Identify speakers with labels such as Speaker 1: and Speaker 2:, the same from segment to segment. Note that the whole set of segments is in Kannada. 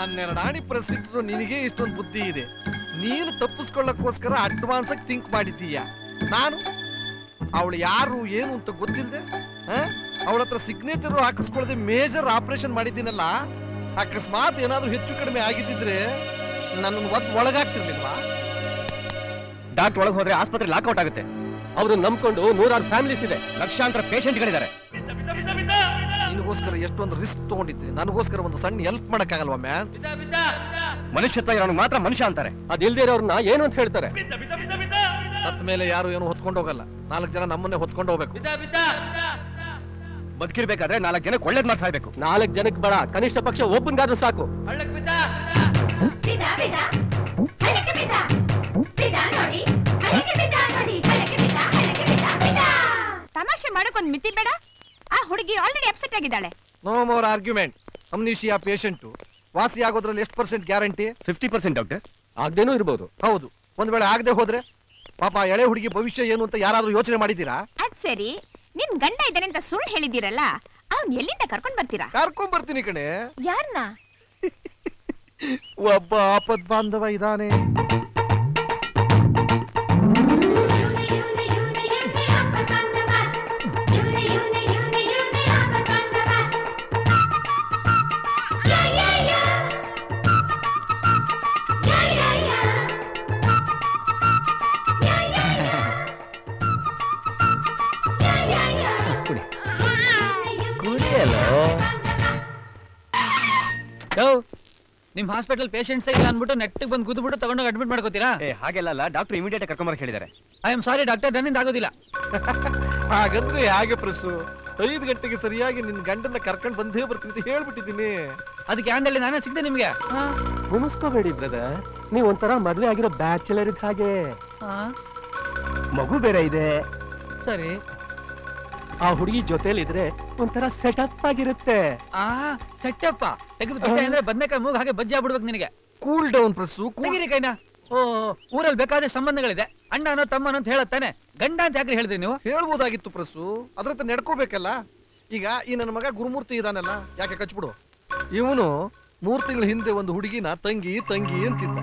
Speaker 1: 12 ಆಣಿ ಪ್ರೆಸ್ ಇಟ್ಟರು ನಿನಗೆ ಇಷ್ಟೊಂದು ಬುದ್ಧಿ ಇದೆ. ನೀನು ತಪ್ಪಿಸ್ಕೊಳ್ಳಕ್ಕೋಸ್ಕರ ಅಡ್ವಾನ್ಸ್ ಆಗಿ ಥಿಂಕ್ ಮಾಡಿದ್ದೀಯ. ನಾನು ಅವಳು ಯಾರು ಏನು ಅಂತ ಗೊತ್ತಿಲ್ಲದೆ ಅವಳ ಹತ್ರ ಸಿಗ್ನೇಚರ್ ಹಾಕಿಸ್ಕೊಳ್ಳದೆ ಮೇಜರ್ ಆಪರೇಷನ್ ಮಾಡಿದ್ದೀನಲ್ಲ. ಅಕಸ್ಮಾತ್ ಏನಾದ್ರೂ ಹೆಚ್ಚು ಕಡಿಮೆ ಆಗಿದ್ದಿದ್ರೆ ನನ್ನನ್ನು ಒಳಗಾಗ್ತಿರ್ಲಿಲ್ವಾ?
Speaker 2: ಡಾಕ್ಟರ್ ಒಳಗೆ ಹೋದ್ರೆ ಆಸ್ಪತ್ರೆ ಲಾಕ್ಔಟ್ ಆಗುತ್ತೆ. ಅವರು ನಂಬ್ಕೊಂಡು 100 ಫ್ಯಾಮಿಲೀಸ್ ಇದೆ, ಲಕ್ಷಾಂತರ ಪೇಷಂಟ್ಗಳಿದ್ದಾರೆ.
Speaker 1: ನಿನಗೋಸ್ಕರ ಎಷ್ಟೊಂದು ರಿಸ್ಕ್ ತಗೊಂಡಿದ್ದೀನಿ, ನನಗೋಸ್ಕರ ಒಂದು ಸಣ್ಣ ಹೆಲ್ಪ್ ಮಾಡಕ್ಕಾಗಲ್ವಾ ಮ್ಯಾನ್?
Speaker 2: ಮನುಷ್ಯತ್ವ ಇರೋನು ಮಾತ್ರ ಮನುಷ್ಯ ಅಂತಾರೆ, ಅದಿಲ್ದೇ ಇರೋರ್ನ ಏನು ಅಂತ ಹೇಳ್ತಾರೆ.
Speaker 1: ಸತ್ತ ಮೇಲೆ ಯಾರು ಏನು ಹೊತ್ಕೊಂಡು ಹೋಗಲ್ಲ, 4 ಜನ ನಮ್ಮನ್ನೇ ಹೊತ್ಕೊಂಡು ಹೋಗ್ಬೇಕು.
Speaker 2: ಬದುಕಿರ್ಬೇಕಾದ್ರೆ 4 ಜನಕ್ಕೆ ಒಳ್ಳೇದ್ ಮಾಡ್ಸಾಯ್ಬೇಕು. 4 ಜನಕ್ಕೆ ಬೇಡ, ಕನಿಷ್ಠ ಪಕ್ಷ ಒಬ್ಬನ್ಗಾದ್ರೂ ಸಾಕು.
Speaker 3: ತಮಾಷೆ ಮಾಡಕ್ ಒಂದ್ ಮಿತಿ ಬೇಡ. ಆ ಹುಡುಗಿ ಆಲ್ರೆಡಿ ಅಪ್ಸೆಟ್ ಆಗಿದ್ದಾಳೆ.
Speaker 1: No more argument. Amnesia patient ವಾಸಿ ಆಗೋದ್ರಲ್ಲಿ ಎಷ್ಟು % ಗ್ಯಾರಂಟಿ?
Speaker 2: 50% ಡಾಕ್ಟರ್. ಆಗದೇನೂ ಇರಬಹುದು.
Speaker 1: ಹೌದು, ಒಂದ್ ವೇಳೆ ಆಗದೆ ಹೋದ್ರೆ ಪಾಪ ಎಳೆ ಹುಡುಗಿ ಭವಿಷ್ಯ ಏನು ಅಂತ ಯಾರಾದ್ರೂ ಯೋಚನೆ ಮಾಡಿದ್ದೀರಾ?
Speaker 3: ಅದ್ ಸರಿ, ನಿನ್ ಗಂಡ ಇದ್ದಾನೆ ಅಂತ ಸುಳ್ಳು ಹೇಳಿದಿರಲ್ಲ, ಅವ್ನ್ ಎಲ್ಲಿಂದ ಕರ್ಕೊಂಡ್ ಬರ್ತೀರಾ?
Speaker 1: ಕರ್ಕೊಂಡ್ ಬರ್ತೀನಿ ಕಣೆ.
Speaker 3: ಯಾರನ್ನ?
Speaker 1: ಒಬ್ಬ ಆಪದ್ ಬಾಂಧವ ಇದಾನೆ.
Speaker 4: ನಿಮ್ ಹಾಸ್ಪಿಟಲ್ ಪೇಷಂಟ್ಸ್ ಇಲ್ಲ ಅನ್ಬಿಟ್ಟು ನೆಟ್ಟಿಗೆ ಬಂದು ಗುದ್ಬಿಟ್ಟು ತಗೊಂಡೋಗಿ ಅಡ್ಮಿಟ್ ಮಾಡ್ಕೋತೀರಾ?
Speaker 2: ಹಾಗೆಲ್ಲ ಡಾಕ್ಟರ್ ಇಮಿಡಿಯೇಟ್ ಕರ್ಕೊಂಡ್ ಹೇಳಿದ್ದಾರೆ.
Speaker 4: ಐ ಆಮ್ ಸಾರಿ ಡಾಕ್ಟರ್, ನನ್ನಿಂದ ಆಗೋದಿಲ್ಲ.
Speaker 1: ಹಾಗಂದ್ರೆ ಹಾಗೆ ಪ್ರೆಸ್ಸು 5 ಗಂಟೆಗೆ ಸರಿಯಾಗಿ ನಿನ್ ಗಂಡನ್ನ ಕರ್ಕೊಂಡ್ ಬಂದೇ ಬರ್ತೀನಿ ಅಂತ ಹೇಳ್ಬಿಟ್ಟಿದ್ದೀನಿ.
Speaker 4: ಅದಕ್ಕೆ ಅಂದೇಳಿ ನಾನೇ ಸಿಗ್ದೆ ನಿಮ್ಗೆ.
Speaker 2: ಮುನಿಸ್ಕೋಬೇಡಿ ಬ್ರದರ್, ನೀವ್ ಒಂಥರ ಮದ್ವೆ ಆಗಿರೋ ಬ್ಯಾಚಲರ್ ಇದ್ದ ಹಾಗೆ. ಮಗು ಬೇರೆ ಇದೆ.
Speaker 4: ಸರಿ,
Speaker 2: ಆ ಹುಡುಗಿ ಜೊತೆಲಿ ಇದ್ರೆ ಒಂಥರ ಸೆಟಪ್ ಆಗಿರುತ್ತೆ.
Speaker 4: ಸೆಟಪ್ಪ ತೆಗೆದು ಬಿಟ್ಟೆ ಅಂದ್ರೆ ಬದನೆಕಾಯಿ ಮೂಗ್ ಹಾಗೆ ಬಜ್ಜಿ ಆಗ್ಬಿಡ್ಬೇಕು ನಿನಗೆ.
Speaker 1: ಕೂಲ್ ಡೌನ್ ಪ್ರೆಸ್ಸು,
Speaker 4: ತೆಗಿರಿ ಕೈನ. ಓ, ಊರಲ್ಲಿ ಬೇಕಾದ ಸಂಬಂಧಗಳಿದೆ, ಅಣ್ಣನೋ ತಮ್ಮನೋ ಅಂತ ಹೇಳತ್ತಾನೆ, ಗಂಡ ಅಂತ ಯಾಕ್ರಿ ಹೇಳಿದ್ರಿ ನೀವು?
Speaker 1: ಹೇಳ್ಬೋದಾಗಿತ್ತು ಪ್ರೆಸ್ಸು, ಅದ್ರತ್ತ ನಡ್ಕೋಬೇಕಲ್ಲ. ಈಗ ಈ ನನ್ನ ಮಗ ಗುರುಮೂರ್ತಿ ಇದಾನಲ್ಲ, ಯಾಕೆ ಕಚ್ಬಿಡು. ಇವನು 3 ತಿಂಗಳ ಹಿಂದೆ ಒಂದು ಹುಡುಗಿನ ತಂಗಿ ತಂಗಿ ಅಂತಿದ್ದ.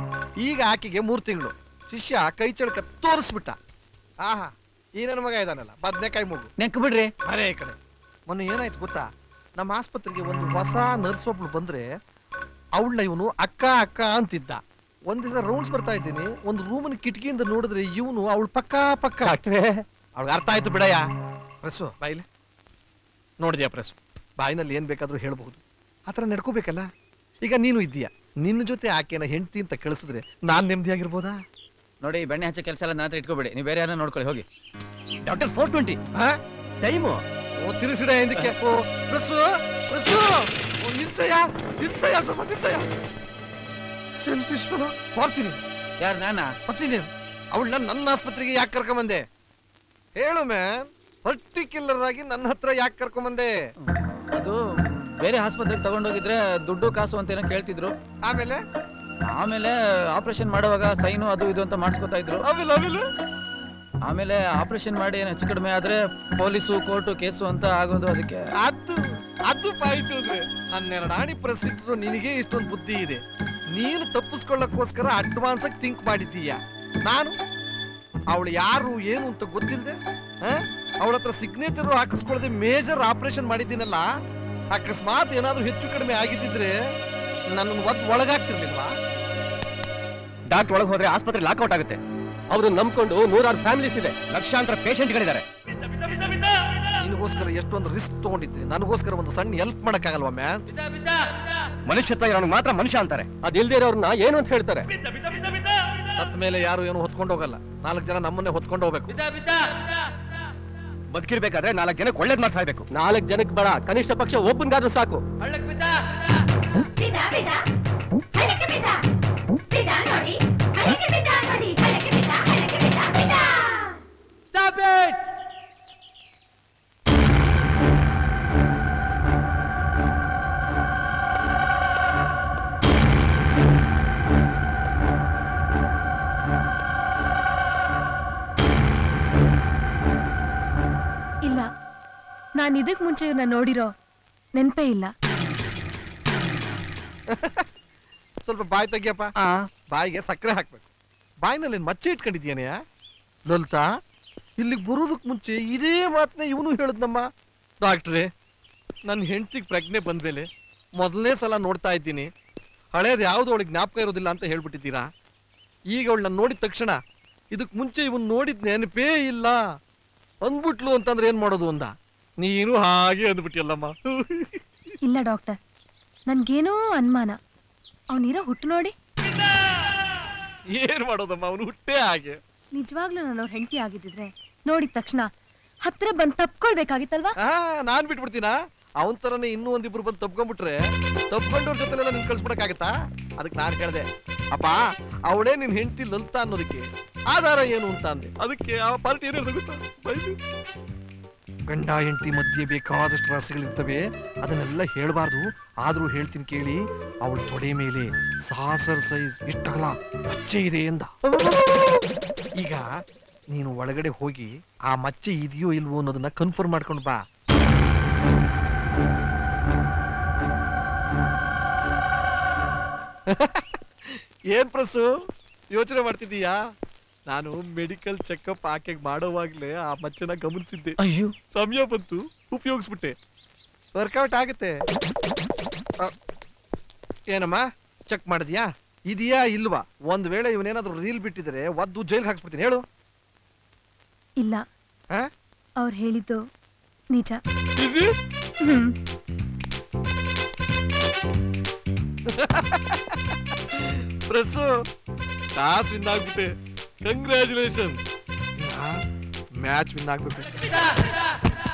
Speaker 1: ಈಗ ಆಕೆಗೆ 3 ತಿಂಗಳು. ಶಿಷ್ಯ ಕೈ ಚಳಕ ತೋರಿಸ್ಬಿಟ್ಟ. ಆಹಾ, ಈ ನನ್ನ ಮಗ ಇದಾನಲ್ಲ ಬದ್ನೆಕಾಯಿ ಮೂಗು.
Speaker 4: ನೆಕ್ ಬಿಡ್ರಿ.
Speaker 1: ಅರೇ ಕಡೆ ಮೊನ್ನೆ ಏನಾಯ್ತು ಗೊತ್ತಾ? ನಮ್ಮ ಆಸ್ಪತ್ರೆಗೆ ಒಂದು ಹೊಸ ನರ್ಸ್ ಒಬ್ಳು ಬಂದ್ರೆ ಅವಳ ಇವನು ಅಕ್ಕ ಅಕ್ಕ ಅಂತಿದ್ದ. ಒಂದ್ ದಿವಸ ರೌಂಡ್ಸ್ ಬರ್ತಾ ಇದ್ದೀನಿ, ಒಂದು ರೂಮನ್ ಕಿಟಕಿಯಿಂದ ನೋಡಿದ್ರೆ ಇವನು ಅವಳು ಪಕ್ಕ ಪಕ್ಕ. ಅವಳಿಗೆ ಅರ್ಥ ಆಯ್ತು ಬಿಡಯ್ಯ. ಪ್ರೆಸ್ಸು ಬಾಯಿಲೆ ನೋಡಿದ್ಯಾ ಪ್ರೆಸ್, ಬಾಯಿನಲ್ಲಿ ಏನ್ ಬೇಕಾದ್ರೂ ಹೇಳ್ಬಹುದು. ಆತರ ನಡ್ಕೋಬೇಕಲ್ಲ. ಈಗ ನೀನು ಇದ್ದೀಯಾ, ನಿನ್ನ ಜೊತೆ ಆಕೆನ ಹೆಂಡತಿ ಅಂತ ಕಳಿಸಿದ್ರೆ ನಾನ್ ನೆಮ್ಮದಿಯಾಗಿರ್ಬೋದಾ?
Speaker 4: ನೋಡಿ, ಬೆಣ್ಣೆ ಹಚ್ಚ ಕೆಲಸ ಎಲ್ಲ ನನ್ನ ಹತ್ರ ಇಟ್ಕೋಬೇಡಿ, ನೀವು ಬೇರೆ ಯಾರನ್ನ ನೋಡ್ಕೊಳ್ಳಿ ಹೋಗಿ.
Speaker 2: Doctor 4:20 time.
Speaker 1: ತಿರುಸಿಡ ಎಂದಕ್ಕೆ ಪ್ರೆಸ್ಸು ಪ್ರೆಸ್ಸು ನಿಲ್ಸಯ್ಯ ನಿಲ್ಸಯ್ಯ ಸ್ವಲ್ಪ ನಿಲ್ಸಯ್ಯ. ಸೆಲ್ಫಿಶ್ ಮಾಡ್ತೀನಿ.
Speaker 4: ಯಾರು? ನಾನಾ?
Speaker 1: ಬರ್ತೀನಿ. ಅವಳನ್ನ ನನ್ನ ಆಸ್ಪತ್ರೆಗೆ ಯಾಕೆ ಕರ್ಕೊಂಬಂದೆ ಹೇಳು ಮ್ಯಾನ್? ಪರ್ಟಿಕ್ಯುಲರ್ ಆಗಿ ನನ್ನ ಹತ್ರ ಯಾಕೆ ಕರ್ಕೊಂಬಂದೆ?
Speaker 4: ಅದು ಬೇರೆ ಆಸ್ಪತ್ರೆಗೆ ತಗೊಂಡೋಗಿದ್ರೆ ದುಡ್ಡು ಕಾಸು ಅಂತ ಏನೋ ಕೇಳ್ತಿದ್ರು. ಆಮೇಲೆ ಆಪರೇಷನ್ ಮಾಡುವಾಗ ಸೈನು ಅದು ಇದು ಅಂತ ಮಾಡಿಸ್ಕೊತಾ ಇದ್ರು. ಆಮೇಲೆ ಆಪರೇಷನ್ ಮಾಡಿ ಏನು ಹೆಚ್ಚು ಕಡಿಮೆ ಆದ್ರೆ ಪೊಲೀಸು ಕೋರ್ಟು ಕೇಸು ಅಂತ ಆಗೋದು. ಅದಕ್ಕೆ
Speaker 1: ಅದು ಪಾಯಿಂಟ್ ಅಂದ್ರೆ 12 ಆಣಿ ಪ್ರೆಸ್ ಇಟ್ಟರು ನಿನಗೆ ಇಷ್ಟೊಂದು ಬುದ್ಧಿ ಇದೆ. ನೀನು ತಪ್ಪಿಸ್ಕೊಳ್ಳಕ್ಕೋಸ್ಕರ ಅಡ್ವಾನ್ಸ್ ಆಗಿ ಥಿಂಕ್ ಮಾಡಿದ್ದೀಯ. ನಾನು ಅವಳು ಯಾರು ಏನು ಅಂತ ಗೊತ್ತಿಲ್ಲದೆ ಅವಳ ಹತ್ರ ಸಿಗ್ನೇಚರ್ ಹಾಕಿಸ್ಕೊಳ್ಳದೆ ಮೇಜರ್ ಆಪರೇಷನ್ ಮಾಡಿದ್ದೀನಲ್ಲ. ಅಕಸ್ಮಾತ್ ಏನಾದ್ರೂ ಹೆಚ್ಚು ಕಡಿಮೆ ಆಗಿದ್ದಿದ್ರೆ ನನ್ನನ್ನು ಒಳಗಾಗ್ತಿರ್ಲಿಲ್ವಾ?
Speaker 2: ಡಾಕ್ಟರ್ ಒಳಗೆ ಹೋದ್ರೆ ಆಸ್ಪತ್ರೆ ಲಾಕ್ಔಟ್ ಆಗುತ್ತೆ. ಅವರು ನಂಬ್ಕೊಂಡು 100 ಫ್ಯಾಮಿಲೀಸ್ ಇದೆ, ಲಕ್ಷಾಂತರ ಪೇಷಂಟ್ಗಳಿದ್ದಾರೆ.
Speaker 1: ನಿನಗೋಸ್ಕರ ಎಷ್ಟೊಂದು ರಿಸ್ಕ್ ತಗೊಂಡಿದ್ದೀನಿ, ನನಗೋಸ್ಕರ ಒಂದು ಸಣ್ಣ ಹೆಲ್ಪ್ ಮಾಡಕ್ಕಾಗಲ್ವಾ ಮ್ಯಾನ್?
Speaker 2: ಮನುಷ್ಯತ್ವ ಇರೋನು ಮಾತ್ರ ಮನುಷ್ಯ ಅಂತಾರೆ, ಅದಿಲ್ದೇ ಇರೋರ್ನ ಏನು ಅಂತ ಹೇಳ್ತಾರೆ.
Speaker 1: ಸತ್ತ ಮೇಲೆ ಯಾರು ಏನು ಹೊತ್ಕೊಂಡು ಹೋಗಲ್ಲ, 4 ಜನ ನಮ್ಮನ್ನೇ ಹೊತ್ಕೊಂಡು ಹೋಗ್ಬೇಕು.
Speaker 2: ಬದುಕಿರ್ಬೇಕಾದ್ರೆ 4 ಜನಕ್ಕೆ ಒಳ್ಳೇದ್ ಮಾಡ್ಸಾಯ್ಬೇಕು. 4 ಜನಕ್ಕೆ ಬೇಡ, ಕನಿಷ್ಠ ಪಕ್ಷ ಒಬ್ಬನ್ಗಾದ್ರೂ ಸಾಕು.
Speaker 4: Stop it!
Speaker 5: ಇಲ್ಲ, ನಾನು ಇದಕ್ ಮುಂಚೆ ಇವ್ರನ್ನ ನೋಡಿರೋ ನೆನ್ಪೇ ಇಲ್ಲ.
Speaker 1: ಸ್ವಲ್ಪ ಬಾಯಿ ತೆಗಿಯಪ್ಪ. ಬಾಯಿಗೆ ಸಕ್ಕರೆ ಹಾಕ್ಬೇಕು. ಬಾಯಿನಲ್ಲಿ ಮಚ್ಚೆ ಇಟ್ಕೊಂಡಿದ್ಯಾನೆ ಲಲಿತಾ. ಇಲ್ಲಿಗೆ ಬರೋದಕ್ ಮುಂಚೆ ಇದೇ ಮಾತನ್ನ ಇವನು ಹೇಳದ್ನಮ್ಮ. ಡಾಕ್ಟ್ರೇ, ನನ್ನ ಹೆಂಡತಿಗೆ ಪ್ರಜ್ಞೆ ಬಂದ್ಮೇಲೆ ಮೊದಲನೇ ಸಲ ನೋಡ್ತಾ ಇದ್ದೀನಿ. ಹಳೇದು ಯಾವ್ದು ಅವಳಿಗೆ ಜ್ಞಾಪಕ ಇರೋದಿಲ್ಲ ಅಂತ ಹೇಳ್ಬಿಟ್ಟಿದ್ದೀರಾ. ಈಗ ಅವಳನ್ನ ನೋಡಿದ ತಕ್ಷಣ ಇದಕ್ ಮುಂಚೆ ಇವನ್ ನೋಡಿದ್ ನೆನಪೇ ಇಲ್ಲ ಅಂದ್ಬಿಟ್ಲು ಅಂತಂದ್ರೆ ಏನ್ ಮಾಡೋದು ಅಂದ. ನೀನು ಹಾಗೆ ಅಂದ್ಬಿಟ್ಟಿಯಲ್ಲಮ್ಮ.
Speaker 5: ಇಲ್ಲ ಡಾಕ್ಟರ್, ನನ್ಗೇನೋ ಅನುಮಾನ. ಅವನಿರೋ ಹುಟ್ಟು ನೋಡಿ.
Speaker 1: ಏನ್ ಮಾಡೋದಮ್ಮ, ಅವನು ಹುಟ್ಟೆ ಹಾಗೆ.
Speaker 5: ನಿಜವಾಗ್ಲೂ ನಾನು ಅವ್ರ ಹೆಂಡತಿ ಆಗಿದ್ದಿದ್ರೆ ನೋಡಿದ ತಕ್ಷಣ ಹತ್ರ ಬಂದ್ ತಪ್ಕೊಳ್ಬೇಕಾಗಿತ್ತಲ್ವಾ?
Speaker 1: ನಾನ್ ಬಿಟ್ಬಿಡ್ತೀನ. ಅವನ್ ತರನೇ ಇನ್ನೂ ಒಂದಿಬ್ರು ಬಂದು ತಪ್ಕೊಂಡ್ಬಿಟ್ರೆ ತಪ್ಕೊಂಡವ್ರ ಜೊತೆಲೆಲ್ಲ ನಿನ್ ಕಳ್ಸ್ಬಿಡಕ್ಕಾಗತ್ತಾ? ಅದಕ್ಕೆ ನಾನ್ ಕೇಳ್ದೆ, ಅಪ್ಪ ಅವಳೇ ನಿನ್ ಹೆಂಡತಿ ಲಲಿತಾ ಅನ್ನೋದಕ್ಕೆ ಆಧಾರ ಏನು ಅಂತ ಅಂದೆ. ಅದಕ್ಕೆ ಆ ಪಾರ್ಟಿ ಏನು ಗೊತ್ತಾ, ಗಂಡ ಹೆಂಡತಿ ಮಧ್ಯೆ ಬೇಕಾದಷ್ಟು ರಹಸ್ಯಗಳಿರ್ತವೆ, ಅದನ್ನೆಲ್ಲ ಹೇಳ್ಬಾರ್ದು. ಆದ್ರೂ ಹೇಳ್ತೀನಿ ಕೇಳಿ. ಅವಳ ತೊಡೆ ಮೇಲೆ ಸಾಸರ್ ಸೈಜ್ ಇಷ್ಟಲ್ಲ ಮಚ್ಚೆ ಇದೆ ಎಂದ. ಈಗ ನೀನು ಒಳಗಡೆ ಹೋಗಿ ಆ ಮಚ್ಚೆ ಇದೆಯೋ ಇಲ್ವೋ ಅನ್ನೋದನ್ನ ಕನ್ಫರ್ಮ್ ಮಾಡ್ಕೊಂಡು ಬಾ. ಏನ್ ಪ್ರಸು ಯೋಚನೆ ಮಾಡ್ತಿದ್ದೀಯಾ? ನಾನು ಮೆಡಿಕಲ್ ಚೆಕಪ್ ಆಕೆ ಮಾಡೋವಾಗ್ಲೇ ಆ ಮಚ್ಚನ ಗಮನಿಸಿದ್ದೆ.
Speaker 4: ಅಯ್ಯೋ,
Speaker 1: ಸಮಯ ಬಂತು, ಉಪಯೋಗಿಸ್ಬಿಟ್ಟೆ. ವರ್ಕೌಟ್ ಆಗುತ್ತೆ. ಏನಮ್ಮ ಚೆಕ್ ಮಾಡಿದ್ಯಾ? ಇದೆಯಾ ಇಲ್ವಾ? ಒಂದ್ ವೇಳೆ ಇವನೇನಾದ್ರೂ ರೀಲ್ ಬಿಟ್ಟಿದ್ರೆ ಒದ್ದು ಜೈಲ್ಗೆ ಹಾಕ್ಸ್ಬಿಡ್ತೀನಿ. ಹೇಳು.
Speaker 5: ಇಲ್ಲ, ಅವ್ರು ಹೇಳಿದ್ದು ನಿಜ.
Speaker 1: ಪ್ರಸು ಟಾಸ್ ವಿನ್ ಆಗ್ಬಿಟ್ಟೆ. ಕಂಗ್ರ್ಯಾಚುಲೇಷನ್. ಮ್ಯಾಚ್ ವಿನ್ ಆಗ್ಬಿಟ್ಟೆ.